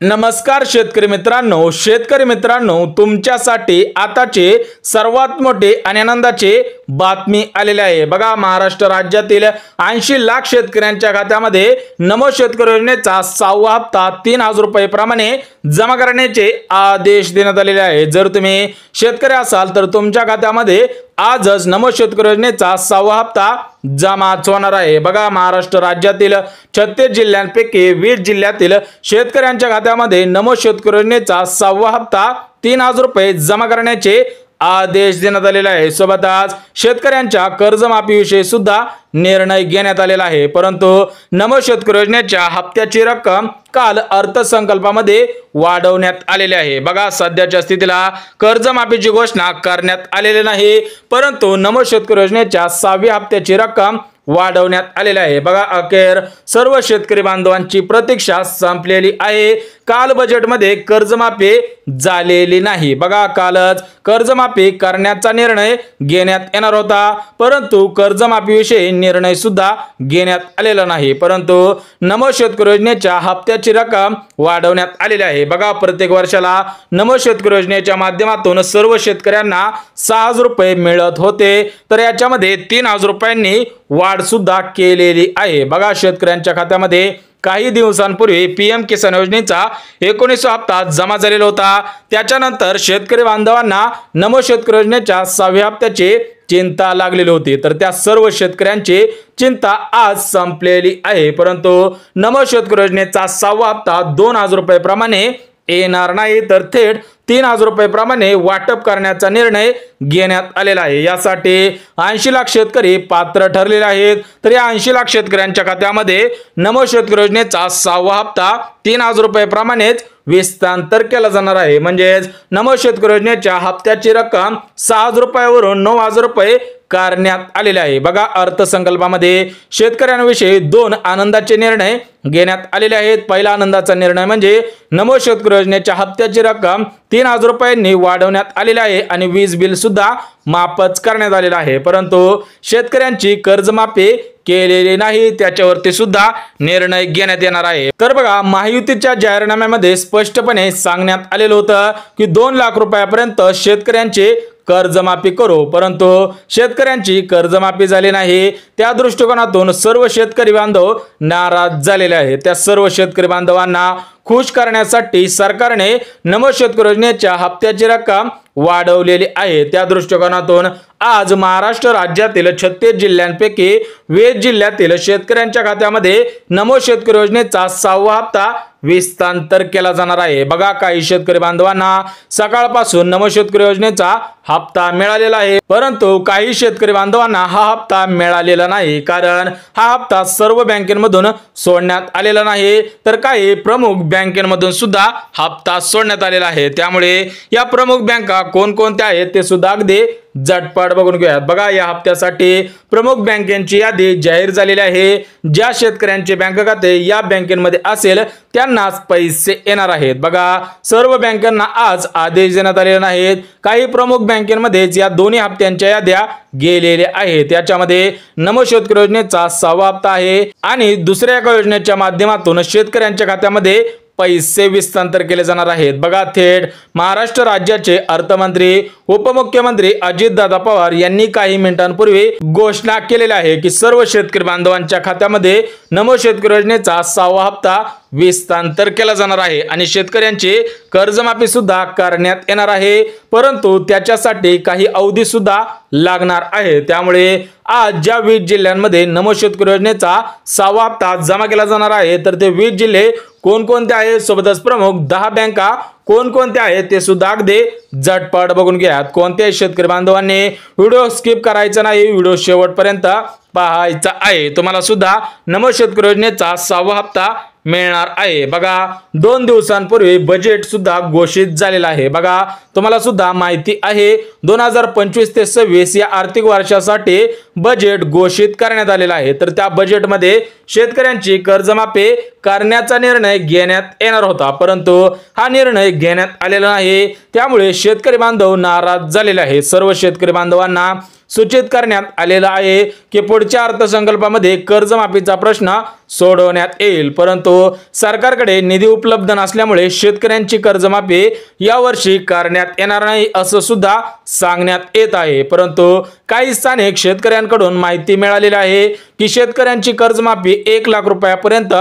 नमस्कार शेतकरी मित्रांनो तुमच्यासाठी आताचे सर्वात मोठे आणि आनंदाचे बातमी आलेले आहे। बघा, महाराष्ट्र राज्यातील 80 लाख शेतकऱ्यांच्या खात्यामध्ये नमो शेतकरी योजनेचा 6वा हप्ता 3000 रुपये प्रमाणे जमा करण्याचे आदेश देण्यात आलेले आहे। जर तुम्ही शेतकरी असाल तर तुमच्या खात्यामध्ये आजच नमो शेतकरी योजनेचा 6वा हप्ता जमा होणार आहे। बघा, महाराष्ट्र राज्यातील 36 जिल्ह्यांपैकी 20 जिल्ह्यातील शेतकऱ्यांच्या खात्यामध्ये नमो शेतकरी योजनेचा 6वा हप्ता 3000 रुपये जमा करण्याचे आदेश देण्यात आलेला आहे। सोबतच शेतकऱ्यांच्या कर्जमाफीविषयी सुद्धा निर्णय घेण्यात आलेला आहे। परंतु नमो शेतकरी योजनेच्या हप्त्याची रक्कम काल अर्थसंकल्पामध्ये वाढवण्यात आलेली आहे। बघा, सध्याच्या स्थितीला कर्जमाफीची घोषणा करण्यात आलेली नाही, परंतु नमो शेतकरी योजनेच्या 6व्या हप्त्याची रक्कम वाढवण्यात आलेली आहे। बघा, अखेर सर्व शेतकरी बांधवांची प्रतीक्षा संपलेली आहे। काल बजेटमध्ये कर्जमाफी झालेली नाही। बघा, कालच कर्जमाफी करण्याचा निर्णय घेण्यात येणार होता, परंतु कर्जमाफीविषयी निर्णय सुद्धा घेण्यात आलेला नाही। परंतु नमो शेतकरी योजनेच्या हप्त्याची रक्कम वाढवण्यात आलेली आहे। बघा, प्रत्येक वर्षाला नमो शेतकरी योजनेच्या माध्यमातून सर्व शेतकऱ्यांना 6000 रुपये मिळत होते, तर याच्यामध्ये 3000 रुपयांनी वाढ सुद्धा केलेली आहे। बघा, शेतकऱ्यांच्या खात्यामध्ये काही दिवसांपूर्वी पीएम किसान योजनेचा 19वा हप्ता जमा झालेला होता। त्याच्यानंतर शेतकरी बांधवांना नमो शेतकरी योजनेच्या 6व्या हप्त्याची चिंता लागलेली होती, तर त्या सर्व शेतकऱ्यांची चिंता आज संपलेली आहे। परंतु नमो शेतकरी योजनेचा 6वा हप्ता 2000 रुपये प्रमाणे येणार नाही, तर थेट 3000 रुपये प्रमाणे वाटप करण्याचा निर्णय घेण्यात आलेला आहे। यासाठी 80 लाख शेतकरी पात्र ठरलेले आहेत, तर या 80 लाख शेतकऱ्यांच्या खात्यामध्ये नमो शेतकरी योजनेचा 6वा हप्ता 3000 रुपये प्रमाणेच विस्तांतर केला जाणार आहे। म्हणजेच नमो शेतकरी योजनेच्या हप्त्याची रक्कम 6000 रुपयावरून 9000 रुपये करण्यात आलेले आहे। बघा, अर्थसंकल्पामध्ये शेतकऱ्यांविषयी 2 आनंदाचे निर्णय घेण्यात आलेले आहेत। पहिला आनंदाचा निर्णय म्हणजे नमो शेतकरी योजनेच्या हप्त्याची रक्कम 3000 रुपयांनी वाढवण्यात आलेली आहे आणि वीज बिल सुद्धा माफच करण्यात आलेला आहे। परंतु शेतकऱ्यांची कर्जमाफी केलेली नाही, त्याच्यावरती सुद्धा निर्णय घेण्यात येणार आहे। तर बघा, महायुतीच्या जाहीरनाम्यामध्ये स्पष्टपणे सांगण्यात आलेलं होतं की 2 लाख रुपयापर्यंत शेतकऱ्यांचे कर्जमाफी करू, परंतु शेतकऱ्यांची कर्जमाफी झाली नाही। त्या दृष्टिकोनातून सर्व शेतकरी बांधव नाराज झालेले आहेत। त्या सर्व शेतकरी बांधवांना खुश करण्यासाठी सरकारने नमो शेतकरी योजनेच्या हप्त्याची रक्कम वाढवलेली आहे। त्या दृष्टिकोनातून आज महाराष्ट्र राज्यातील 36 जिल्ह्यांपैकी 20 जिल्ह्यातील शेतकऱ्यांच्या खात्यामध्ये नमो शेतकरी योजनेचा 6वा हप्ता विस्तांतर केला जाणार आहे। बघा, काही शेतकरी बांधवांना सकाळपासून नमो शेतकरी योजनेचा हप्ता मिळालेला आहे, परंतु काही शेतकरी बांधवांना हा हप्ता मिळालेला नाही, कारण हा हप्ता सर्व बँकेमधून सोडण्यात आलेला नाही, तर काही प्रमुख बँकेमधून सुद्धा हप्ता सोडण्यात आलेला आहे। त्यामुळे या प्रमुख बँका कोणकोणत्या आहेत ते सुद्धा अगदी झटपट बघून घेऊयात। बघा, या हप्त्यासाठी प्रमुख बँकेची यादी जाहीर झालेली आहे। ज्या शेतकऱ्यांचे बँक खाते या बँकेमध्ये असेल त्यांनाच पैसे येणार आहेत। बघा, सर्व बँकांना आज आदेश देण्यात आलेले नाहीत। काही प्रमुख बँकेमध्ये या दोन्ही हप्त्यांच्या याद्या गेलेल्या आहेत। त्याच्यामध्ये नमो शेतकरी योजनेचा 6वा हप्ता आहे आणि दुसऱ्या एका योजनेच्या माध्यमातून शेतकऱ्यांच्या खात्यामध्ये पैसे विस्तांतर केले जाणार आहेत। बघा, थेट महाराष्ट्र राज्याचे अर्थमंत्री उपमुख्यमंत्री अजितदादा पवार यांनी काही मिनिटांपूर्वी घोषणा केलेली आहे की सर्व शेतकरी बांधवांच्या खात्यामध्ये नमो शेतकरी योजनेचा 6वा हप्ता विस्तांतर केला जाणार आहे आणि शेतकऱ्यांची कर्जमाफी सुद्धा करण्यात येणार आहे, परंतु त्याच्यासाठी काही अवधी सुद्धा लागणार आहे। त्यामुळे आज ज्या 20 जिल्ह्यांमध्ये नमो शेतकरी योजनेचा 6वा हप्ता जमा केला जाणार आहे, तर ते 20 जिल्हे कोणकोणते आहेत, सोबतच प्रमुख 10 बँका कोणकोणत्या आहेत ते सुद्धा अगदी झटपट बघून घ्या। कोणत्याही शेतकरी बांधवांनी व्हिडिओ स्किप करायचा नाही, व्हिडिओ शेवटपर्यंत पाहायचा आहे। तुम्हाला सुद्धा नमो शेतकरी योजनेचा 6वा हप्ता मिळणार आहे। बघा, 2 दिवसांपूर्वी बजेट सुद्धा घोषित झालेला आहे। बघा, तुम्हाला सुद्धा माहिती आहे 2025 ते 26 या आर्थिक वर्षासाठी बजेट घोषित करण्यात आलेला आहे, तर त्या बजेटमध्ये शेतकऱ्यांची कर्जमाफी करण्याचा निर्णय घेण्यात येणार होता, परंतु हा निर्णय घेण्यात आलेला नाही। त्यामुळे शेतकरी बांधव नाराज झालेले आहे। सर्व शेतकरी बांधवांना सूचित करण्यात आलेला आहे की पुढच्या अर्थसंकल्पामध्ये कर्जमाफीचा प्रश्न सोडवण्यात येईल, परंतु सरकारकडे निधी उपलब्ध नसल्यामुळे शेतकऱ्यांची कर्जमाफी यावर्षी करण्यात येणार नाही असं सुद्धा सांगण्यात येत आहे। परंतु काही स्थानिक शेतकऱ्यांकडून माहिती मिळालेली आहे की शेतकऱ्यांची कर्जमाफी 1 लाख रुपयापर्यंत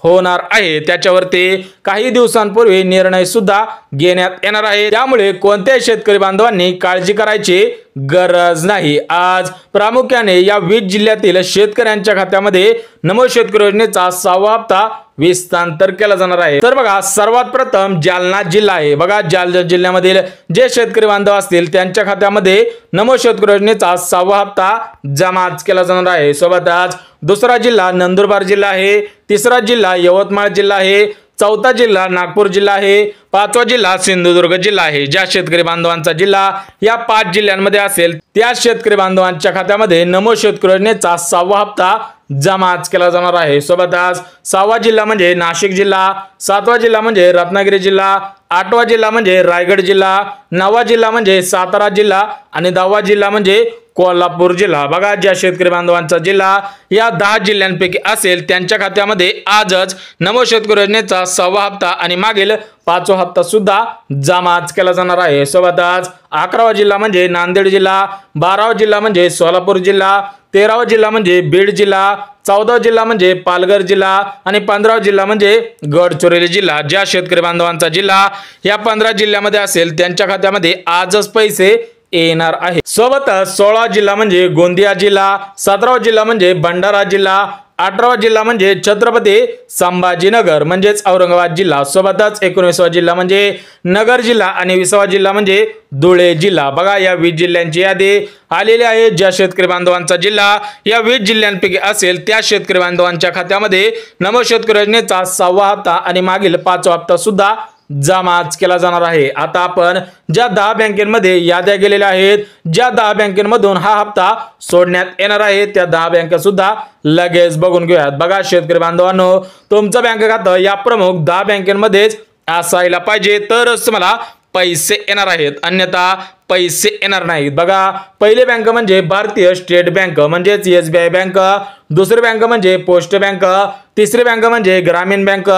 होणार आहे। त्याच्यावरती काही दिवसांपूर्वी निर्णय सुद्धा घेण्यात येणार आहे। त्यामुळे कोणत्याही शेतकरी बांधवांनी काळजी करायची गरज नाही। आज प्रामुख्याने या 20 जिल्ह्यातील शेतकऱ्यांच्या खात्यामध्ये नमो शेतकरी योजनेचा 6वा हप्ता विस्तांतर केला जाणार आहे। तर बघा, सर्वात प्रथम जालना जिल्हा आहे। बघा, जालना जिल्ह्यामधील जे शेतकरी बांधव असतील त्यांच्या खात्यामध्ये नमो शेतकरी योजनेचा 6वा हप्ता जमा केला जाणार आहे। सोबतच दुसरा जिल्हा नंदुरबार जिल्हा आहे, तिसरा जिल्हा यवतमाळ जिल्हा आहे, चौथा जिल्हा नागपूर जिल्हा आहे, पाचवा जिल्हा सिंधुदुर्ग जिल्हा आहे। ज्या शेतकरी बांधवांचा जिल्हा या 5 जिल्ह्यांमध्ये असेल त्या शेतकरी बांधवांच्या खात्यामध्ये नमो शेतकरी योजनेचा 6वा हप्ता जमा केला जाणार आहे। सोबतच 6वा जिल्हा म्हणजे नाशिक जिल्हा, 7वा जिल्हा म्हणजे रत्नागिरी जिल्हा, 8वा जिल्हा म्हणजे रायगड जिल्हा, 9वा जिल्हा म्हणजे सातारा जिल्हा आणि 10वा जिल्हा म्हणजे कोल्हापूर जिल्हा। बघा, ज्या शेतकरी बांधवांचा जिल्हा या 10 जिल्ह्यांपैकी असेल त्यांच्या खात्यामध्ये आजच नमो शेतकरी योजनेचा 6वा हप्ता आणि मागील 5वा हप्ता सुद्धा जमा केला जाणार आहे। सोबतच 11वा जिल्हा म्हणजे नांदेड जिल्हा, 12वा जिल्हा म्हणजे सोलापूर जिल्हा, 13वा जिल्हा म्हणजे बीड जिल्हा, 14वा जिल्हा म्हणजे पालघर जिल्हा आणि 15वा जिल्हा म्हणजे गडचिरोली जिल्हा। ज्या शेतकरी बांधवांचा जिल्हा या 15 जिल्ह्यामध्ये असेल त्यांच्या खात्यामध्ये आजच पैसे येणार आहे। सोबतच 16वा जिल्हा म्हणजे गोंदिया जिल्हा, 17वा जिल्हा म्हणजे भंडारा जिल्हा, 18वा जिल्हा म्हणजे छत्रपती संभाजीनगर म्हणजेच औरंगाबाद जिल्हा, सोबतच 19वा जिल्हा म्हणजे नगर जिल्हा आणि 20वा जिल्हा म्हणजे धुळे जिल्हा। बघा, या 20 जिल्ह्यांची यादी आलेली आहे। ज्या शेतकरी बांधवांचा जिल्हा या 20 जिल्ह्यांपैकी असेल त्या शेतकरी बांधवांच्या खात्यामध्ये नमो शेतकरी योजनेचा 6वा हप्ता आणि मागील 5वा हप्ता सुद्धा जमा केला जाणार आहे। आता आपण ज्या 10 बँकेमध्ये याद्या गेलेल्या आहेत, ज्या 10 बँकेमधून हा हप्ता सोडण्यात येणार आहे त्या 10 बँका सुद्धा लगेच बघून घेऊयात। बघा शेतकरी बांधवांनो, तुमचं बँक खातं या प्रमुख 10 बँकेमध्येच असायला पाहिजे तरच तुम्हाला पैसे येणार आहेत, अन्यथा पैसे येणार नाहीत। बघा, पहिली बँक म्हणजे भारतीय स्टेट बँक म्हणजेच SBI बँक, दुसरी बँक म्हणजे पोस्ट बँक, तिसरी बँक म्हणजे ग्रामीण बँक,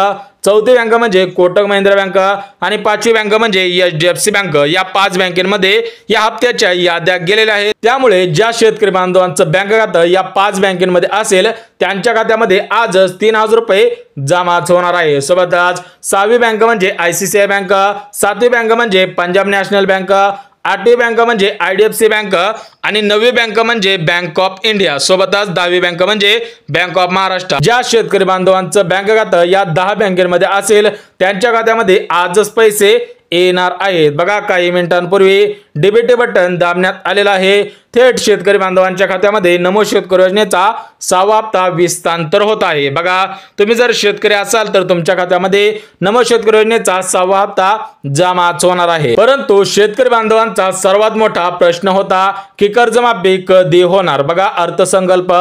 चौथी बँक म्हणजे कोटक महिंद्रा बँक आणि पाचवी बँक म्हणजे HDFC बँक। या 5 बँकेमध्ये या हप्त्याच्या याद्या गेलेल्या आहेत। त्यामुळे ज्या शेतकरी बांधवांचं बँक खातं या 5 बँकेमध्ये असेल त्यांच्या खात्यामध्ये आजच 3000 रुपये जमा होणार आहे। सोबतच 6वी बँक म्हणजे ICICI बँक, 7वी बँक म्हणजे पंजाब नॅशनल बँक, 8वी बँक म्हणजे IDFC बँक आणि 9वी बँक म्हणजे बँक ऑफ इंडिया, सोबतच 10वी बँक म्हणजे बँक ऑफ महाराष्ट्र। ज्या शेतकरी बांधवांचं बँक खातं या 10 बँकेमध्ये असेल त्यांच्या खात्यामध्ये आजच पैसे येणार आहेत। बघा, काही मिनिटांपूर्वी डीबीटी बटन दाबण्यात आलेला आहे। थेट शेतकरी बांधवांच्या खात्यामध्ये नमो शेतकरी योजनेचा 6वा हप्ता विस्तांतर होत आहे। बघा, तुम्ही जर शेतकरी असाल तर तुमच्या खात्यामध्ये नमो शेतकरी योजनेचा 6वा हप्ता जमा होणार आहे। परंतु शेतकरी बांधवांचा सर्वात मोठा प्रश्न होता की कर्जमाफी कधी होणार। बघा, अर्थसंकल्प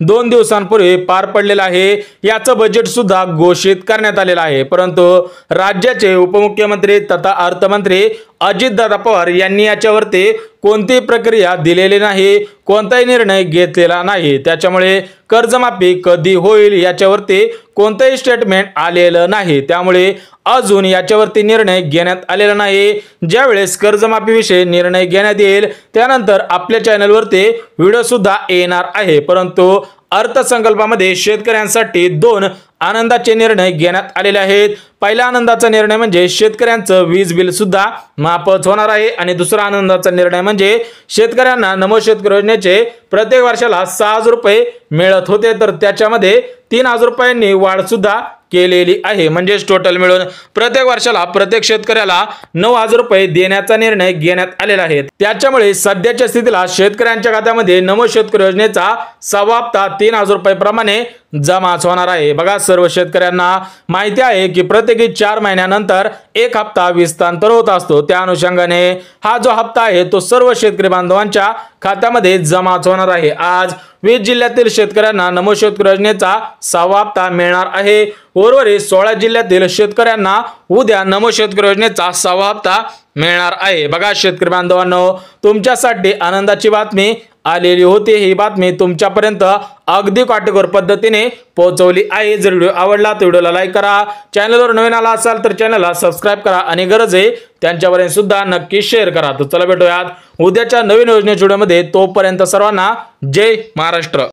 2 दिवसांपूर्वी पार पडलेला आहे, याचं बजेट सुद्धा घोषित करण्यात आलेलं आहे, परंतु राज्याचे उपमुख्यमंत्री तथा अर्थमंत्री अजितदादा पवार यांनी याच्यावरती कोणतीही प्रक्रिया दिलेली नाही, कोणताही निर्णय घेतलेला नाही। त्याच्यामुळे कर्जमाफी कधी होईल याच्यावरती कोणतेही स्टेटमेंट आलेलं नाही, त्यामुळे अजून याच्यावरती निर्णय घेण्यात आलेला नाही। ज्यावेळेस कर्जमाफीविषयी निर्णय घेण्यात येईल त्यानंतर आपल्या चॅनलवरती व्हिडिओ सुद्धा येणार आहे। परंतु अर्थसंकल्पामध्ये शेतकऱ्यांसाठी 2 आनंदाचे निर्णय घेण्यात आलेले आहेत। पहिला आनंदाचा निर्णय म्हणजे शेतकऱ्यांचं वीज बिल सुद्धा माफच होणार आहे आणि दुसरा आनंदाचा निर्णय म्हणजे शेतकऱ्यांना नमो शेतकरी योजनेचे प्रत्येक वर्षाला 6000 रुपये मिळत होते तर त्याच्यामध्ये 3000 रुपयांनी वाढ सुद्धा केलेली आहे, म्हणजे टोटल मिळून प्रत्येक वर्षाला प्रत्येक शेतकऱ्याला 9000 रुपये देण्याचा निर्णय घेण्यात आलेला आहे। त्याच्यामुळे सध्याच्या स्थितीला शेतकऱ्यांच्या खात्यामध्ये नमो शेतकरी योजनेचा 6वा हप्ता 3000 रुपये प्रमाणे जमा होणार आहे। बघा, सर्व शेतकऱ्यांना माहिती आहे की प्रत्येकी 4 महिन्यानंतर एक हप्ता विस्तांतर होत असतो, त्या अनुषंगाने हा जो हप्ता आहे तो सर्व शेतकरी बांधवांच्या खात्यामध्ये जमा होणार आहे। आज 20 जिल्ह्यातील शेतकऱ्यांना नमो शेतकरी योजनेचा 6वा हप्ता मिळणार आहे। उर्वरित 16 जिल्ह्यातील शेतकऱ्यांना उद्या नमो शेतकरी योजनेचा 6वा हप्ता मिळणार आहे। बघा शेतकरी बांधवांनो, तुमच्यासाठी आनंदाची बातमी आलेली होती। ही बातमी तुमच्यापर्यंत अगदी काटेकोर पद्धतीने पोहोचवली आहे। जर व्हिडिओ आवडला तर व्हिडिओला लाईक करा, चॅनलवर नवीन आला असाल तर चॅनलला सबस्क्राइब करा आणि गरज आहे त्यांच्यापर्यंत सुद्धा नक्की शेअर करा। तर चला भेटूयात उद्याच्या नवीन योजनेच्या व्हिडिओमध्ये। तोपर्यंत सर्वांना जय महाराष्ट्र।